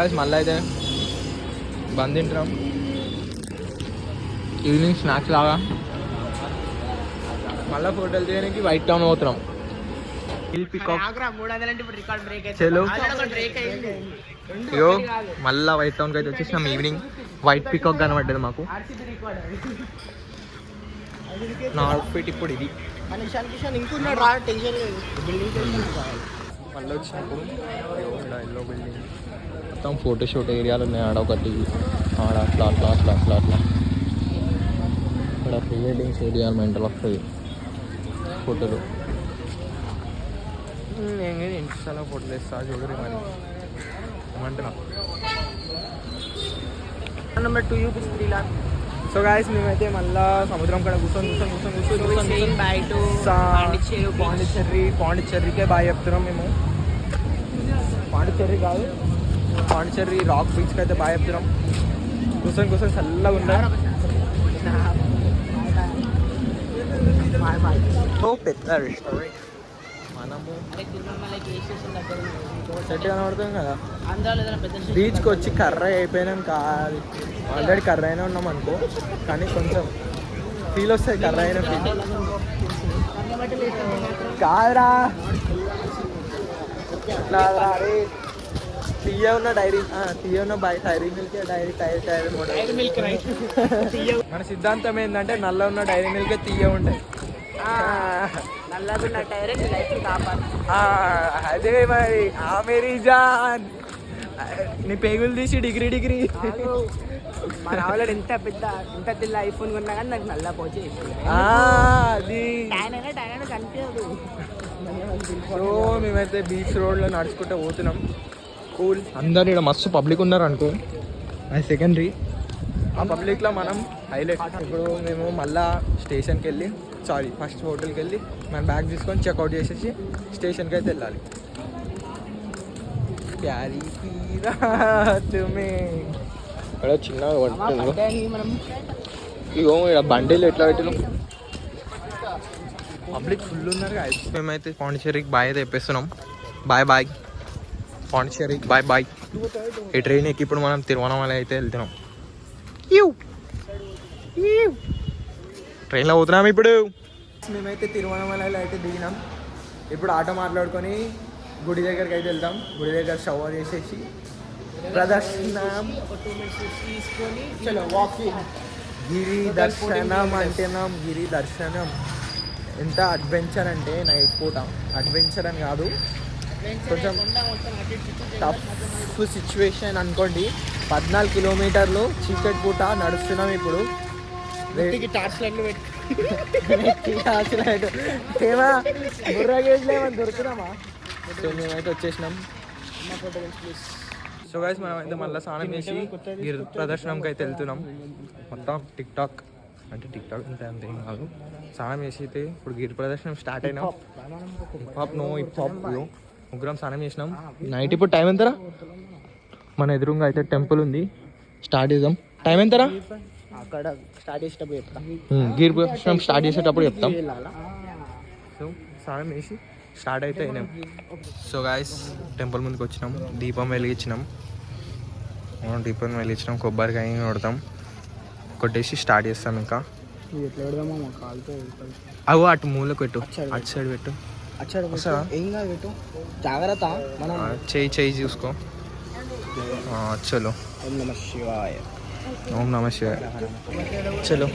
Guys మళ్ళీ అయితే బంద్ తింటున్నాం. ఈవినింగ్ స్నాక్స్ లాగా మళ్ళీ ఫోటోలు తీయడానికి వైట్ టౌన్ పోతున్నాం. చలో అయ్యో మళ్ళీ వైట్ టౌన్కి అయితే వచ్చేసినాం. ఈవినింగ్ వైట్ పికాక్ కనబడ్డది మాకు. నా అవుట్ఫిట్ ఇప్పుడు ఇది. మళ్ళీ వచ్చినప్పుడు ఎల్లో బిల్డింగ్ మొత్తం ఫోటోషూట్ ఏరియాలు ఉన్నాయి. ఆడ ఒకటి ఆడ అట్లా అట్లా అట్లా అట్లా అట్లా ఇక్కడ ప్రీ వెడ్డింగ్స్ ఏరియా మెంటల్ వస్తుంది ఫోటోలు. నేను ఇన్స్టాలో ఫోటోలు వేస్తా చూడరు మరి ఏమంటున్నా. నెంబర్ 2 చూపిస్తుంది 3 లాక్. సో గాయస్ మేమైతే మళ్ళీ సముద్రం కాడ కూర్చొని పాండిచ్చేరికే బాగా చెప్తున్నాం మేము. పాండిచ్చేరి కాదు, పాండిచ్చేరి రాక్ బీచ్కి అయితే బాగా చెప్తున్నాం. కూర్చొని చల్లగా ఉందా. పెద్ద రెస్టారెంట్ మనము సెట్ కనబడుతుంది కదా. బీచ్కి వచ్చి కర్ర అయిపోయినాం కాదు, ఆల్రెడీ కర్ర అయినా ఉన్నాం అనుకో, కానీ కొంచెం ఫీల్ వస్తుంది కర్ర అయిన ఫీల్ కాదురా. అరే తీయ ఉన్న డైరీ తీయ ఉన్న డైరీ మిల్క్ డైరీ మిల్క్. మన సిద్ధాంతం ఏంటంటే నల్ల ఉన్న డైరీ మిల్క్ తీయ ఉంటాయి. అదే మరి మేరీ జాన్ నీ పేగులు తీసి డిగ్రీ మా రావాలని ఎంత పెద్ద ఐఫోన్ కొన్నా కానీ నాకు నల్ల పోచి అది కనిపించదు. సో మేమైతే బీచ్ రోడ్లో నడుచుకుంటూ పోతున్నాం. కూల్. అందరు ఇక్కడ మస్తు పబ్లిక్ ఉన్నారు అనుకో, అది సెకండరీ. ఆ పబ్లిక్లో మనం హైలైట్. ఇప్పుడు మేము మళ్ళా స్టేషన్కి వెళ్ళి ఫస్ట్ హోటల్కి వెళ్ళి మన బ్యాగ్ తీసుకొని చెక్అవుట్ చేసేసి స్టేషన్కి అయితే వెళ్ళాలి. క్యారీ ఇక్కడ చిన్నగా పడుతుంది. ఇగో ఇక్కడ బండిలు ఎట్లా పెట్టినాం. పబ్లిక్ ఫుల్ ఉన్నారు. మేమైతే పాండిచ్చేరికి బాయ్ అయితే తెప్పిస్తున్నాం. బాయ్ పాండిచ్చేరికి బాయ్. ఈ ట్రైన్ ఎక్కి ఇప్పుడు మనం తిరువణమలై అయితే వెళ్తున్నాం. ట్రైన్లో పోతున్నాం ఇప్పుడు. మేమైతే తిరువణమలైలో అయితే దిగినాం. ఇప్పుడు ఆటో మాట్లాడుకొని గుడి దగ్గరికి అయితే వెళ్తాం. గుడి దగ్గర షవర్ చేసేసి ప్రదర్శనం తీసుకొని చలో వాకింగ్. గిరి దర్శనం అంటేనాం. గిరి దర్శనం ఎంత అడ్వెంచర్ అంటే నైట్ పూట అడ్వెంచర్ అని కాదు, కొంచెం టఫ్ సిచ్యువేషన్ అనుకోండి. 14 కిలోమీటర్లు చీకటి పూట నడుస్తున్నాం. ఇప్పుడు టార్చ్ లైట్లు ఏమా బుర్రగేట్లేమని దొరుకుతామా. సో మేమైతే వచ్చేసినాం. సో గైస్ మనం అయితే మళ్ళీ స్నానం చేసి గిరి ప్రదర్శనంకి అయితే వెళ్తున్నాం. మొత్తం టిక్ టాక్ అంటే అంతేం కాదు. స్నానం చేసి అయితే ఇప్పుడు గిరి ప్రదర్శనం స్టార్ట్ అయినాం. హిప్ హాప్ ముగ్గురం స్నానం చేసినాం. నైట్ ఇప్పుడు టైం ఎంతరా? మన ఎదురుగా అయితే టెంపుల్ ఉంది. స్టార్ట్ చేద్దాం. టైం ఎంతరా? అక్కడ స్టార్ట్ చేసేటప్పుడు చెప్తాం. గిరి ప్రదర్శనం స్టార్ట్ చేసేటప్పుడు చెప్తాం. సో స్నానం చేసి స్టార్ట్ అయితే అయినాం. సో గాయస్ టెంపుల్ ముందుకు వచ్చినాం. దీపం వెలిగించినాం. కొబ్బరికాయ కొడతాం. కొట్టేసి స్టార్ట్ చేస్తాం. ఇంకా అవు అటు మూలకు పెట్టు, అటు సైడ్ పెట్టు. పెట్టు జాగ్రత్త. చేయి చూసుకో. చలో ఓం నమ శివాయ. చలో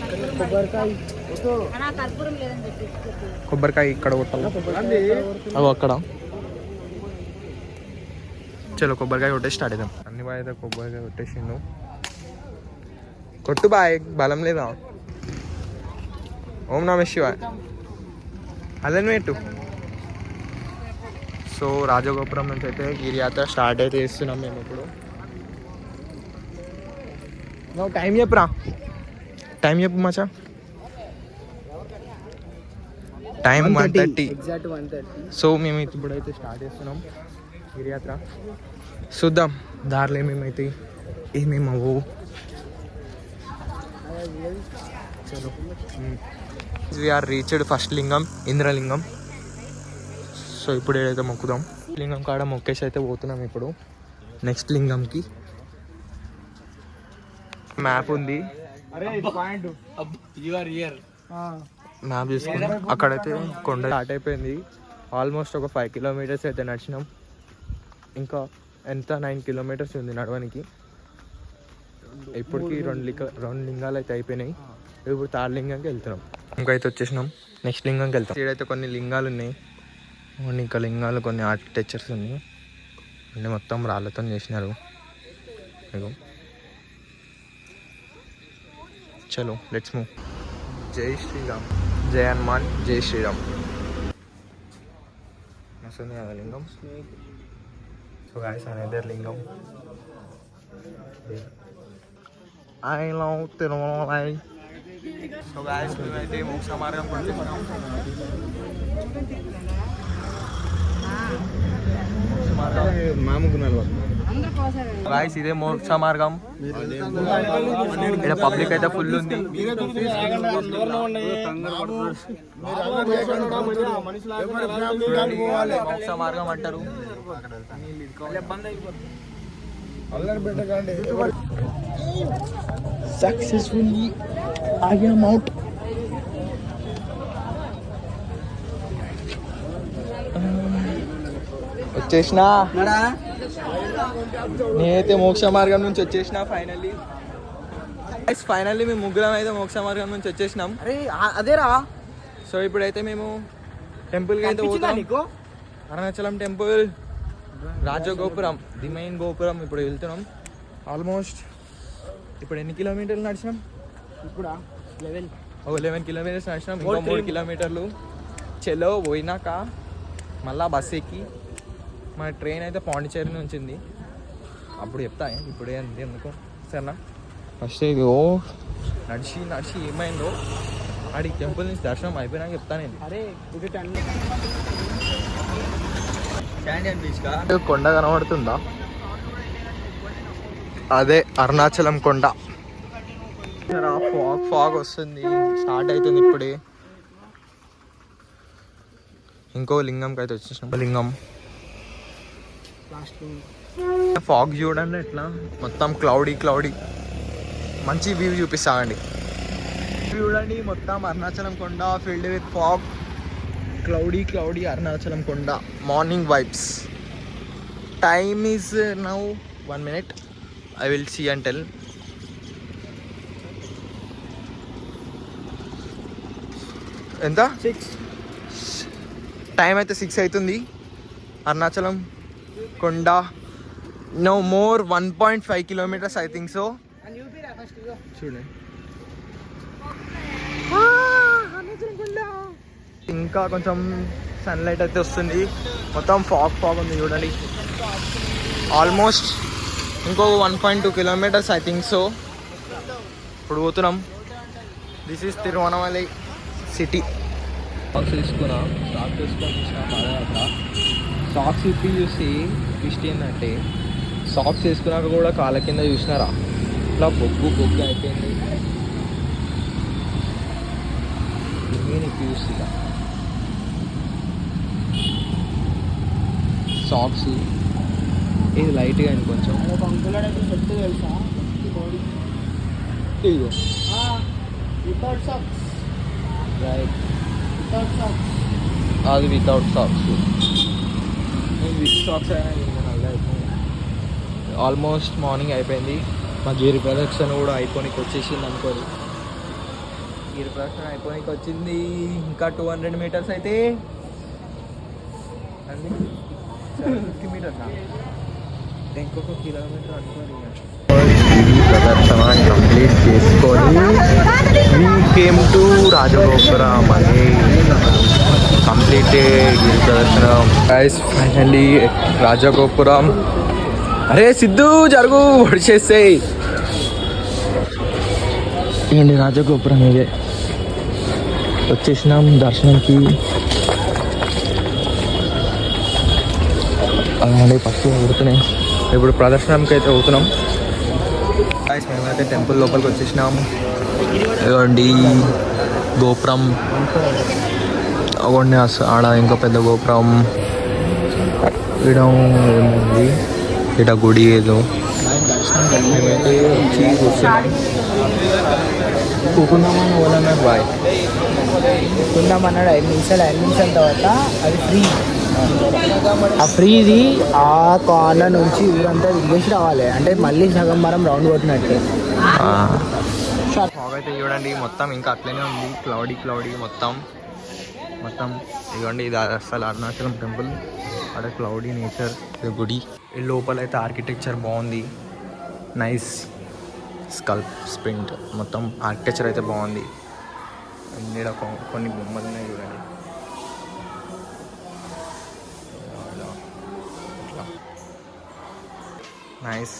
కొబ్బరికాయ ఇక్కడ కొట్టాలి. అవి అక్కడ. చలో కొబ్బరికాయ కొట్టేసి స్టార్ట్ అవుతాం. అన్ని బాగా అయితే కొబ్బరికాయ కొట్టేసిండు. కొట్టు బాయ్, బలం లేదా? ఓం నమ శివాయ. అదే పెట్టు. సో రాజగోపురం నుంచి అయితే గిరియాత్ర స్టార్ట్ అయితే చేస్తున్నాం మేము ఇప్పుడు. నువ్వు టైం చెప్పురా. టైం చెప్పు మచా. టైం 1:30. సో మేము ఇప్పుడైతే స్టార్ట్ చేస్తున్నాం గిరియాత్ర. చూద్దాం దారిలో ఏమేమైతే ఏమేమవు. చలో వీఆర్ రీచ్డ్ ఫస్ట్ లింగం, ఇంద్రలింగం. సో ఇప్పుడు ఏదైతే మొక్కుదాం లింగం కాడ మొక్కేసి అయితే పోతున్నాం ఇప్పుడు నెక్స్ట్ లింగంకి. మ్యాప్ ఉంది, మ్యాప్ చూసుకుని అక్కడైతే కొండ స్టార్ట్ అయిపోయింది. ఆల్మోస్ట్ ఒక 5 కిలోమీటర్స్ అయితే నడిచినాం. ఇంకా ఎంత 9 కిలోమీటర్స్ ఉంది నడవడానికి. ఇప్పటికి రెండు లింగాలు అయితే అయిపోయినాయి. ఇప్పుడు థర్డ్ లింగంకి వెళ్తున్నాం. ఇంకైతే వచ్చేసినాం, నెక్స్ట్ లింగంకి వెళ్తాం. ఇక్కడైతే కొన్ని లింగాలు ఉన్నాయి, ఇంకా లింగాలు కొన్ని ఆర్కిటెక్చర్స్ ఉన్నాయి. అన్నీ మొత్తం రాళ్ళతో చేసినారు. చలో లెట్స్ మూవ్. జై శ్రీరామ్, జై హనుమాన్, జై శ్రీరామ్. వస్తుంది కదా లింగం. సో గాయ్స్ అనదర్ లింగం. I love Tirumalai. So guys మేమైతే మోక్ష మార్గం వచ్చేసినాం. గాయ్స్ ఇదే మోక్ష మార్గం. ఇక్కడ పబ్లిక్ అయితే ఫుల్ ఉంది. మోక్ష మార్గం అంటారు. Successfully I am out. వచ్చేసినా, నేనైతే మోక్ష మార్గం నుంచి వచ్చేసిన. ఫైనల్లీ మేము ముగ్గురం అయితే మోక్ష మార్గం నుంచి వచ్చేసినాం. అదేరా. సో ఇప్పుడైతే మేము టెంపుల్కి అయితే పోతాం. అరుణాచలం టెంపుల్, రాజగోపురం, ది మెయిన్ గోపురం. ఇప్పుడు వెళ్తున్నాం. ఆల్మోస్ట్ ఇప్పుడు ఎన్ని కిలోమీటర్లు నడిచినాం? ఇప్పుడు 11 కిలోమీటర్స్ నడిచినాం. ఇంకో 3 కిలోమీటర్లు. చెలో పోయినాక మళ్ళా బస్ ఎక్కి మన ట్రైన్ అయితే పాండిచేరి నుంచి ఉంది. అప్పుడు చెప్తా, ఇప్పుడే అంది ఎందుకు సరేనా. ఫస్ట్ ఇది నడిచి ఏమైందో ఆడికి టెంపుల్ నుంచి దర్శనం అయిపోయినాక చెప్తాను. కొండ కనబడుతుందా? అదే అరుణాచలం కొండ. ఫాగ్ వస్తుంది, స్టార్ట్ అవుతుంది ఇప్పుడే. ఇంకో లింగంకి అయితే వచ్చేసినాం. లింగం ఫాగ్ చూడండి ఎట్లా, మొత్తం క్లౌడీ మంచి వ్యూ చూపిస్తామండి. చూడండి మొత్తం అరుణాచలం కొండ filled with fog, cloudy Arunachalam కొండ. Morning vibes. Time is now 1 minute. I will see and tell. ఎంత? 6. టైం అయితే 6 అవుతుంది. అరుణాచలం కొండ no more 1.5 kilometers I think so. చూడండి ఇంకా కొంచెం సన్లైట్ అయితే వస్తుంది. మొత్తం ఫాగ్ ఉంది చూడండి. ఆల్మోస్ట్ ఇంకో 1.2 kilometers ఐ థింక్ సో. ఇప్పుడు పోతున్నాం. This is Tiruvannamalai city. Socks తీసుకున్నా, సాక్స్ ఇప్పి చూసి ట్విస్ట్ ఏంటంటే సాక్స్ వేసుకున్నాక కూడా కాళ్ళ కింద చూసినారా ఇట్లా బొగ్గు అయిపోయింది. నేను ఇప్పి చూసి సాక్స్ ఇది లైట్గా అయింది కొంచెం. ఇదిగో రైట్, అది వితౌట్ సాక్స్. విత్ సాక్స్ అయినా ఆల్మోస్ట్ మార్నింగ్ అయిపోయింది. మా గిరి ప్రదక్షిణ కూడా అయిపోనికి వచ్చేసింది అనుకోరు. గిరి ప్రదక్షిణ అయిపోనికి వచ్చింది. ఇంకా 200 meters అయితే అండి, 50 meters ఇంకొక కిలోమీటర్ అనుకోని. ప్రదర్శన కంప్లీట్ చేసుకొని we came to రాజగోపురం అని కంప్లీటెడ్ గిరి ప్రదర్శన. గైస్ ఫైనల్లీ రాజగోపురం. అరే సిద్ధు జరుగు వచ్చేసేయి. ఏంటి రాజగోపురం ఇదే వచ్చేసినాం దర్శనంకి. అలాగే ఫస్ట్ కొడుతున్నాయి. ఇప్పుడు ప్రదర్శనంకి అయితే అవుతున్నాం. మేమైతే టెంపుల్ లోపలికి వచ్చేసినాం. ఇవ్వండి గోపురం, అవ్వండి ఆడ ఇంకో పెద్ద గోపురం. ఇక్కడ ఏముంది, ఇక్కడ గుడి ఏదో మేమైతే వచ్చి కూర్చున్నాం కూకుందామని ఓలన్నా బాయ్ కొందామన్నాడు 5 నిమిషాల తర్వాత అది ఫ్రీ. ఆ ఫ్రీది ఆ కార్నర్ నుంచి ఊరంతా తిరిగేసి రావాలి, అంటే మళ్ళీ సగం మరం రౌండ్ కొట్టినట్టే. ఫాగ్ అయితే చూడండి మొత్తం ఇంకా అట్లనే ఉంది, క్లౌడీ మొత్తం ఇదిగోండి. ఇది అసలు అరుణాచలం టెంపుల్, అక్కడ క్లౌడీ నేచర్ గుడి. లోపల అయితే ఆర్కిటెక్చర్ బాగుంది, నైస్ స్ప్రింట్ మొత్తం ఆర్కిటెక్చర్ అయితే బాగుంది. అన్నీ కొన్ని బొమ్మలు ఉన్నాయి చూడండి. నైస్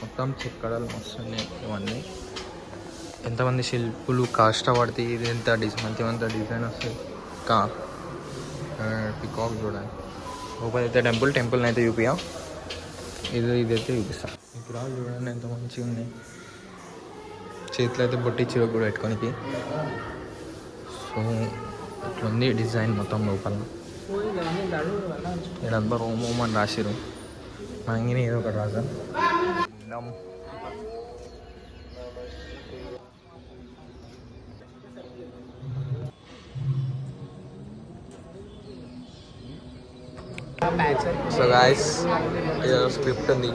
మొత్తం చెక్కడలు మస్తున్నాయి ఇవన్నీ. ఎంతమంది శిల్పులు కష్టపడితే ఇది ఎంత మంచిమంత డిజైన్ వస్తుంది. పికాక్ చూడండి. లోపల అయితే టెంపుల్ని అయితే చూపియా, ఇదైతే చూపిస్తా. ఇప్పుడు చూడండి ఎంత మంచిగా ఉన్నాయి. చేతిలో అయితే బొట్టి చిర కూడా పెట్టుకోనికి. సో ఇట్లుంది డిజైన్ మొత్తం లోపల. ఇదంతా రోమ్ అని రాసిరు, మంగిని ఏదో ఒకటి రాజా. సో గాయస్ ఏదో స్క్రిప్ట్ ఉంది,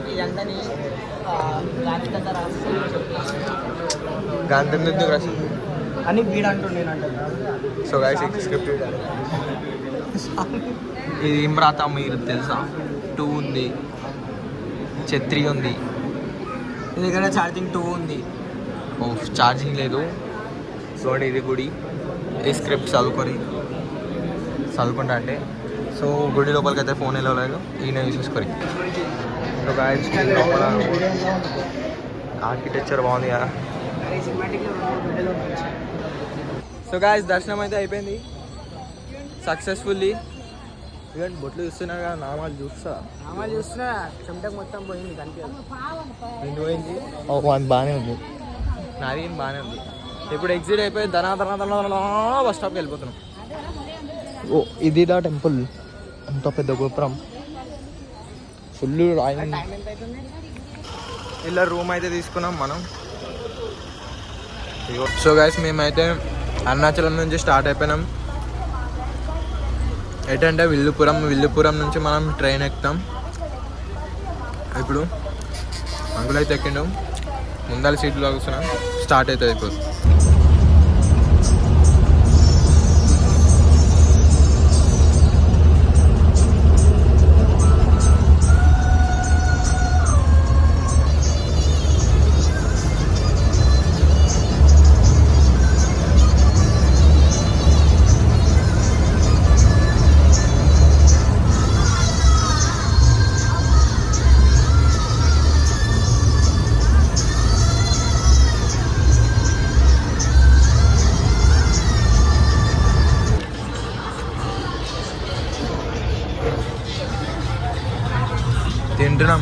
గాంధీ ఎందుకు రాసింది అని వీడు అంటుండే. సో గాయస్ ఇది స్క్రిప్ట్. ఇది ఇమ్రాత మీరు తెలుసా, 2 ఉంది, ఛత్రి ఉంది, ఇది దగ్గర ఛార్జింగ్ 2 ఉంది. ఓ ఛార్జింగ్ లేదు. సో ఇది గుడి. ఈ స్క్రిప్ట్ చదువుకుంటా అంటే. సో గుడి లోపలికి అయితే ఫోన్ వెళ్ళలేదు, ఈయన యూస్ చేసుకొని. సో గాయస్ లోపల ఆర్కిటెక్చర్ బాగుంది కదా. సో గాయస్ దర్శనం అయితే అయిపోయింది సక్సెస్ఫుల్లీ. ఇవన్నీ బొట్లు చూస్తున్నారు కదా, నామాలు చూస్తున్నా చెమటకు మొత్తం పోయింది కనిపించదు. పోయింది. అది బాగానే ఉంది, నాది బాగానే ఉంది. ఇప్పుడు ఎగ్జిట్ అయిపోయి ధనా బస్ స్టాప్కి వెళ్ళిపోతున్నాం. ఓ ఇదిదా టెంపుల్, అంత పెద్ద గోపురం, ఫుల్ రాయి. ఇలా రూమ్ అయితే తీసుకున్నాం మనం. సో గైస్ మేమైతే అరుణాచలం నుంచి స్టార్ట్ అయిపోయినాం. ఎటంటే విల్లుపురం నుంచి మనం ట్రైన్ ఎక్కుతాం. ఇప్పుడు అంకుల్ అయితే ఎక్కిండు, ముందర సీట్లో కూర్చున్నాం. స్టార్ట్ అవుతుంది ఇప్పుడు. తింటున్నాం.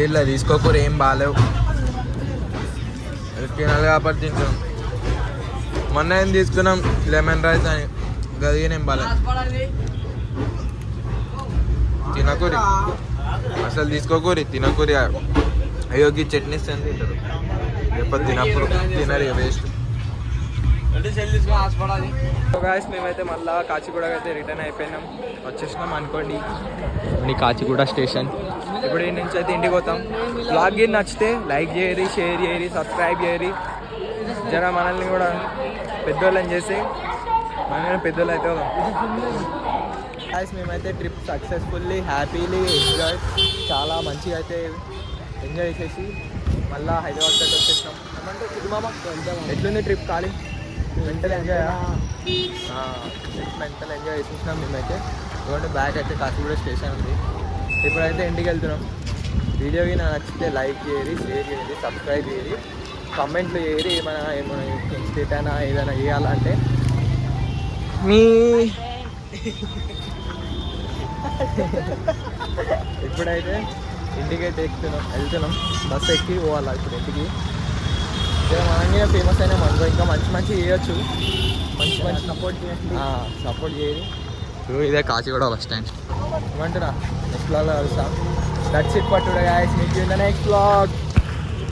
ఇలా తీసుకోకూర ఏం బాగాలేవు, తినాలి కాబట్టి తింటున్నాం. మొన్న ఏం తీసుకున్నాం లెమన్ రైస్ అని, గదిగానేం బాగాలేదు. తినకూరి అసలు తీసుకోకూరి, తినకూరి. అయోగ్య చట్నీస్ అని తింటారు, లేకపోతే తినప్పుడు తినరు, వేస్ట్. గాయస్ మేమైతే మళ్ళీ కాచిగూడకి అయితే రిటర్న్ అయిపోయినాం, వచ్చేసినాం అనుకోండి. కాచిగూడ స్టేషన్. ఇప్పుడు ఈ నుంచి అయితే ఇంటికి పోతాం. బ్లాగ్ నచ్చితే లైక్ చేయరి, షేర్ చేయరి, సబ్స్క్రైబ్ చేయరి. జర మనల్ని కూడా పెద్దోళ్ళని చేసి మనం పెద్దోళ్ళు అయితే గాయస్ మేమైతే ట్రిప్ సక్సెస్ఫుల్లీ హ్యాపీలీ ఎంజాయ్, చాలా మంచిగా అయితే ఎంజాయ్ చేసి మళ్ళీ హైదరాబాద్ అయితే వచ్చేసినాం. ఏమంటే సినిమా ఎట్లుంది ట్రిప్? ఖాళీ మెంటల్ ఎంజాయ్ చేసేసినాం మేమైతే. ఇవ్వండి బ్యాగ్ అయితే కాచిగూడ స్టేషన్ ఉంది. ఇప్పుడైతే ఇంటికి వెళ్తున్నాం. వీడియోకి నచ్చితే లైక్ చేయరి, షేర్ చేయరి, సబ్స్క్రైబ్ చేయరి, కామెంట్లు చేయరి. ఏమైనా స్టేట్ అయినా ఏదైనా చేయాలంటే మీ ఇప్పుడైతే ఇంటికైతే వెళ్తున్నాం. బస్సు ఎక్కి పోవాలా ఇప్పుడు ఇంటికి. మనకి ఫేమస్ అయినా మనకు ఇంకా మంచి చేయొచ్చు, మంచి సపోర్ట్ చేయరు. ఇదే కాచిగూడ బస్ స్టాండ్. ఏమంటారా నెక్స్ట్ బ్లాగ్లో కలుస్తా. That's it for today guys. Meet you in the next vlog.